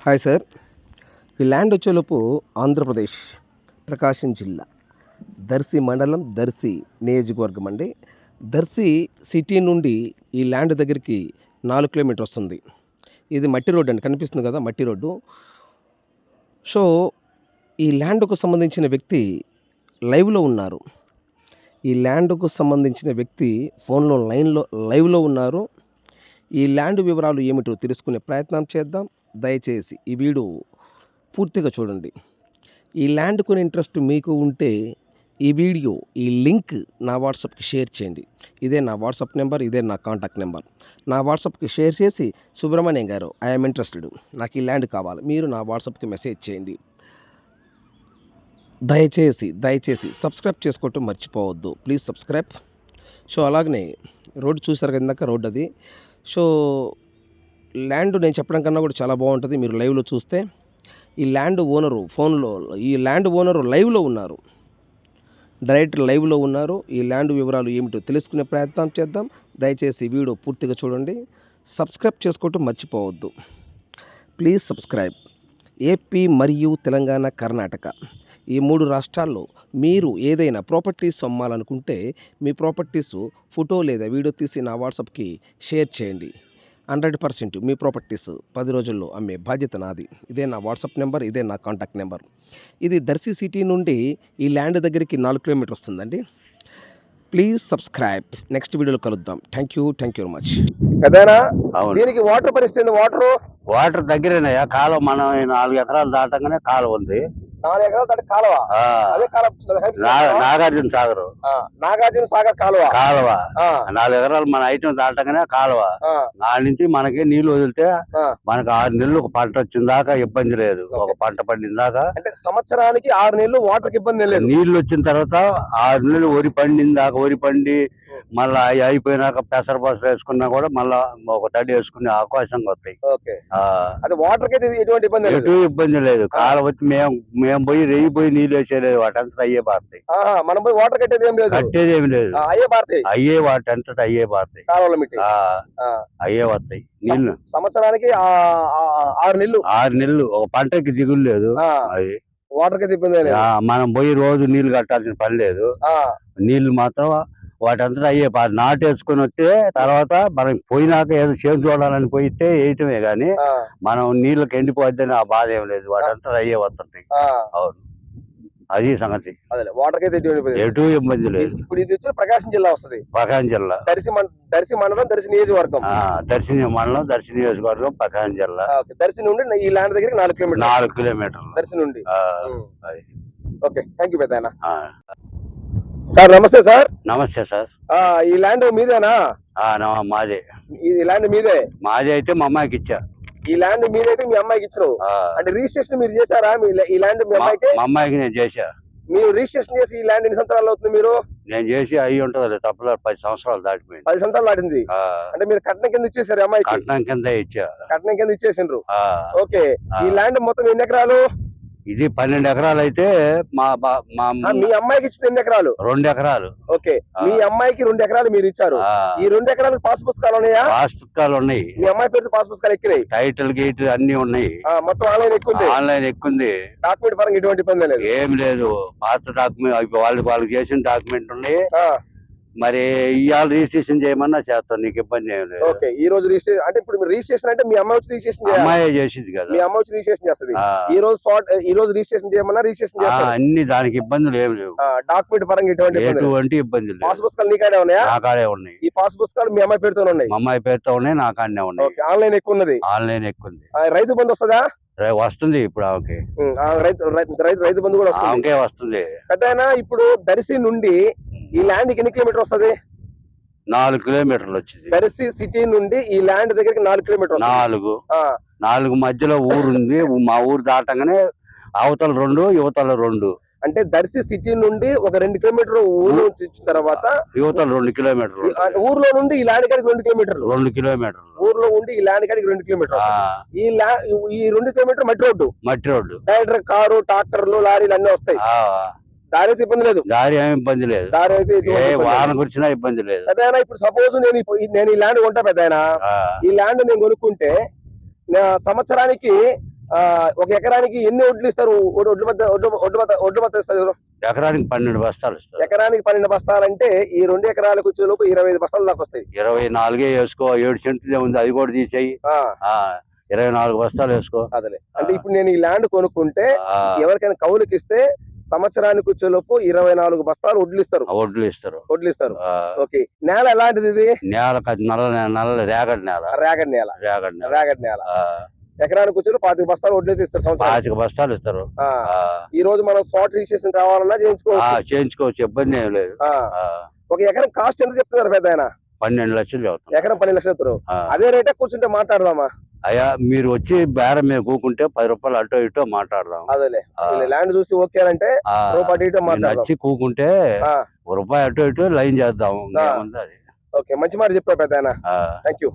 Hi sir. ఈ land వచ్చేలోపు ఆంధ్రప్రదేశ్, ప్రకాశం జిల్లా, దర్శి మండలం, దర్శి నియోజకవర్గం అండి. దర్శి సిటీ నుండి ఈ ల్యాండ్ దగ్గరికి 4 కిలోమీటర్ వస్తుంది. ఇది మట్టి రోడ్ అండి, కనిపిస్తుంది కదా మట్టి రోడ్డు. సో ఈ ల్యాండ్కు సంబంధించిన వ్యక్తి లైవ్లో ఉన్నారు. ఈ ల్యాండ్కు సంబంధించిన వ్యక్తి ఫోన్లో లైవ్లో ఉన్నారు. ఈ ల్యాండ్ వివరాలు ఏమిటో తెలుసుకునే ప్రయత్నం చేద్దాం. దయచేసి ఈ వీడియో పూర్తిగా చూడండి. ఈ ల్యాండ్ కొని ఇంట్రెస్ట్ మీకు ఉంటే ఈ వీడియో, ఈ లింక్ నా వాట్సాప్కి షేర్ చేయండి. ఇదే నా వాట్సాప్ నెంబర్, ఇదే నా కాంటాక్ట్ నెంబర్. నా వాట్సాప్కి షేర్ చేసి, సుబ్రహ్మణ్యం గారు ఐఎమ్ ఇంట్రెస్టెడ్, నాకు ఈ ల్యాండ్ కావాలి, మీరు నా వాట్సాప్కి మెసేజ్ చేయండి. దయచేసి సబ్స్క్రైబ్ చేసుకోవటం మర్చిపోవద్దు. Please subscribe. సో అలాగనే రోడ్డు చూసారు కదా, ఇందాక రోడ్డు అది. సో ల్యాండ్ నేను చెప్పడం కన్నా కూడా చాలా బాగుంటుంది, మీరు లైవ్లో చూస్తే. ఈ ల్యాండ్ ఓనరు లైవ్లో ఉన్నారు, డైరెక్ట్ లైవ్లో ఉన్నారు. ఈ ల్యాండ్ వివరాలు ఏమిటో తెలుసుకునే ప్రయత్నం చేద్దాం. దయచేసి వీడియో పూర్తిగా చూడండి. సబ్స్క్రైబ్ చేసుకోవటం మర్చిపోవద్దు. Please subscribe. ఏపీ మరియు తెలంగాణ, కర్ణాటక ఈ 3 రాష్ట్రాల్లో మీరు ఏదైనా ప్రాపర్టీస్ అమ్మాలనుకుంటే మీ ప్రాపర్టీస్ ఫోటో లేదా వీడియో తీసి నా వాట్సాప్కి షేర్ చేయండి. 100% మీ ప్రాపర్టీస్ 10 రోజుల్లో అమ్మే బాధ్యత నాది. ఇదే నా వాట్సాప్ నెంబర్, ఇదే నా కాంటాక్ట్ నెంబర్. ఇది దర్శి సిటీ నుండి ఈ ల్యాండ్ దగ్గరికి 4 కిలోమీటర్ వస్తుందండి. Please subscribe. నెక్స్ట్ వీడియోలో కలుద్దాం. Thank you very much. కదేనా అవును. దీనికి వాటర్ పరిస్థితి, వాటర్ దగ్గరేనయ్యా. కాలువ మనం 4 ఎకరాలు దాటంగానే కాలువ ఉంది. 4 ఎకరాలు దాటి కాలువ. ఆ, అదే నాగార్జున సాగర్ నాగార్జున సాగర్ కాలువ. 4 ఎకరాలు మన ఐటమ్ దాటంగానే కాలువ. నా నుంచి మనకి నీళ్లు వదిలితే మనకు 6 నెలలు ఒక పంట వచ్చిన దాకా ఇబ్బంది లేదు. ఒక పంట పండిన దాకా, అంటే సంవత్సరానికి 6 నెలలు వాటర్ ఇబ్బంది లేదు. నీళ్లు వచ్చిన తర్వాత 6 నెలలు వరి పండిన దాకా, వరి పండి మళ్ళా అయిపోయినాక పెసరపసలు వేసుకున్నా కూడా మళ్ళా ఒక తడి వేసుకునే అవకాశం వస్తాయి. అది వాటర్ కి ఎటువంటి ఇబ్బంది ఎటు ఇబ్బంది లేదు. కాలం వచ్చి మేము పోయి రెయ్యిపోయి నీళ్ళు వేసేలేదు, వాటంతా అయ్యే పారుతాయి. మనం పోయి వాటర్ కట్టేది ఏం లేదు, కట్టేది ఏమి లేదు, అయ్యే పారుతాయి. అయ్యే వాటంతట అయ్యే పారుతాయి, అయ్యే వస్తాయి నీళ్లు. సంవత్సరానికి 6 నెలలు ఒక పంటకి దిగులు లేదు. అది వాటర్ కి ఇబ్బంది లేదు. మనం పోయి రోజు నీళ్లు కట్టాల్సిన పని లేదు. నీళ్లు మాత్రం వాటంతా అయ్యే నాటేసుకొని వస్తే తర్వాత మనం పోయినాక ఏదో చేను చూడాలని పోయితే వేయటమే గాని మనం నీళ్ళకి ఎండిపోద్దని ఆ బాధ ఏం లేదు. వాటంతా అయ్యే వస్తుంటాయి. అవును, అది సంగతి. వాటర్ కి ఎటు ఇబ్బంది లేదు. ఇప్పుడు ఇది వచ్చి ప్రకాశం జిల్లా వస్తుంది. ప్రకాశం జిల్లా, దర్శి మండలం, దర్శి నియోజకవర్గం. దర్శి మండలం, దర్శి నియోజకవర్గం, ప్రకాశం జిల్లా. దర్శి నుండి ఈ ల్యాండ్ దగ్గర 4 కిలోమీటర్లు దర్శి నుండి. ఓకే, థ్యాంక్ యూ పెద్ద. సార్ నమస్తే సార్. నమస్తే సార్. ఈ ల్యాండ్ మీదేనా? మాదే. ఈ ల్యాండ్ మీదే? మాదే అయితే మా అమ్మాయికి ఇచ్చా. ఈ ల్యాండ్ మీదైతే మీ అమ్మాయికి ఇచ్చినావు. అంటే రిజిస్ట్రేషన్ మీరు చేశారా ఈ ల్యాండ్? మీ అమ్మాయికి? మా అమ్మాయికి నేను చేశా. మీరు రిజిస్ట్రేషన్ చేసి ఈ ల్యాండ్ ఎన్ని సంవత్సరాలు అవుతుంది? మీరు నేను చేసి అయ్యి ఉంటుంది తప్పలేదు, 10 సంవత్సరాలు దాటిపోయింది. 10 సంవత్సరాలు దాటింది. అంటే మీరు కట్నం కింద ఇచ్చేసారు అమ్మాయి? కట్నం కింద ఇచ్చా. కట్నం కింద ఇచ్చేసిండ్రు. ఓకే, ఈ ల్యాండ్ మొత్తం ఎన్ని ఎకరాలు? ఇది 12 ఎకరాలు అయితే మీ అమ్మాయికి ఇచ్చింది ఎన్ని ఎకరాలు? 2 ఎకరాలు. ఓకే, మీ అమ్మాయికి 2 ఎకరాలు మీరు ఇచ్చారు. ఈ 2 ఎకరాలకు పాస్ పుస్తకాలు ఉన్నాయా? పాస్ పుస్తకాలు ఉన్నాయి. మీ అమ్మాయి పేరు పాస్ పుస్తకాలు ఎక్కినాయి, టైటిల్ గేట్ అన్ని ఉన్నాయి. మొత్తం ఆన్లైన్ ఎక్కుంది. డాక్యుమెంట్ పరంగా ఎటువంటి ఇబ్బంది లేదు? ఏం లేదు. పాత డాక్యుమెంట్ వాళ్ళకి చేసిన డాక్యుమెంట్ ఉన్నాయి. మరి ఇవాళ రిజిస్ట్రేషన్ చేయమన్నా చేస్తాను, నీకు ఇబ్బంది ఏం లేదు. ఓకే, ఈ రోజు రిజిస్ట్రేషన్ అంటే ఇప్పుడు రిజిస్ట్రేషన్ అంటే మీ అమ్మాయి వచ్చి రిజిస్ట్రేషన్ చేయాలి? అమ్మాయి చేసింది కదా, మీ అమ్మాయి వచ్చి రిజిస్ట్రేషన్ చేస్తుంది. ఈ రోజు రిజిస్ట్రేషన్ చేయమన్నా రిజిస్ట్రేషన్ చేస్తారు. అన్ని దానికి ఇబ్బందులు ఏం లేవు. డాక్యుమెంట్ పరంగా ఎటువంటి ఇబ్బంది లేదు. పాస్ పుస్తకాలు నీ కాడే ఉన్నాయా? నా కాడే ఉన్నాయి. ఈ పాస్ పుస్తకాలు మీ అమ్మాయి పేరుతో ఉన్నాయి? మా అమ్మాయి పేరుతో ఉన్నాయి, నా కాడనే ఉన్నాయి. ఆన్లైన్ ఎక్కువ ఉన్నది. ఆన్లైన్ ఎక్కువ ఉంది. రైతు బంధు వస్తుందా? వస్తుంది ఇప్పుడు ఆమెకి. రైతు బంధు కూడా వస్తుంది. పెద్దయినా ఇప్పుడు దర్శి నుండి ఈ ల్యాండ్ ఎన్ని కిలోమీటర్ వస్తుంది? 4 కిలోమీటర్లు వచ్చింది. దర్శి సిటీ నుండి ఈ ల్యాండ్ దగ్గరికి 4 కిలోమీటర్. 4 మధ్యలో ఊరుంది. మా ఊరు దాటంగానే అవతల 2, యువతల 2. అంటే దర్శి సిటీ నుండి ఒక 2 కిలోమీటర్ ఊరు నుంచి ఇచ్చిన తర్వాత యువతల 2 కిలోమీటర్లు. ఊర్లో నుండి ఈ ల్యాండ్ కాడికి 2 కిలోమీటర్లు. 2 కిలోమీటర్లు. ఊర్లో ఉండి ఈ ల్యాండ్ కాడికి 2 కిలోమీటర్లు. ఈ 2 కిలోమీటర్ మట్టి రోడ్డు. డైరెక్టర్ కారు, ట్రాక్టర్లు, లారీలు అన్ని వస్తాయి. దారి అయితే ఇబ్బంది లేదు. దారి ఏమి ఇబ్బంది లేదు. దారి అయితే వాహనం గురించినా ఇబ్బంది లేదు. పెద్దయినా ఇప్పుడు సపోజ్ నేను ఈ ల్యాండ్ కొంటా పెద్దయినా, ఈ ల్యాండ్ నేను కొనుక్కుంటే సంవత్సరానికి ఒక ఎకరానికి ఎన్ని ఒడ్లు ఇస్తారు? ఒడ్లు మధ్య ఇస్తారు. ఎకరానికి 12 బస్తాలు ఇస్తారు. ఎకరానికి 12 బస్తాలంటే ఈ 2 ఎకరాలకు వచ్చేలోపు 25 బస్తాల దాకా వస్తాయి. 24 వేసుకో, 7 సెంట్లు ఉంది, అది కూడా తీసేయి. 24 బస్తాలు వేసుకో. అదే అంటే ఇప్పుడు నేను ఈ ల్యాండ్ కొనుక్కుంటే ఎవరికైనా కౌలుకి ఇస్తే సంవత్సరానికి వచ్చేలోపు 24 బస్తాలు వడ్లు ఇస్తారు. వడ్లు ఇస్తారు. ఓకే. నేల ఎలాంటిది ఇది? నేల నల్ల రేగడి నేల. రేగడి నేల. ఎకరానికి వచ్చి 25 బస్తాలు వడ్లు ఇస్తారు. 25 బస్తాలు ఇస్తారు. ఈ రోజు మనం స్పాట్ రిజిస్ట్రేషన్ కావాలన్నా చేయించుకోవచ్చు, ఇబ్బంది ఏం లేదు. ఒక ఎకరం కాస్ట్ ఎంత చెప్తున్నారు పెద్ద ఆయన? 12 లక్షలు చెప్తారు. ఎకరం 12 లక్షలు చెప్తారు. అదే రేటే కూర్చుంటే మాట్లాడదామా? అయ్యా మీరు వచ్చి బేరం మీద కూకుంటే 10 రూపాయలు అటో ఇటో మాట్లాడదాం. అదేలే ల్యాండ్ చూసి ఓకే అంటే రూపాయి ఇటో మాట్లాడదాం. వచ్చి కూకుంటే రూపాయి అటో ఇటో లైన్ చేద్దాం. ఓకే, మంచి మాట చెప్పారు పెద్ద ఆయన. Thank you.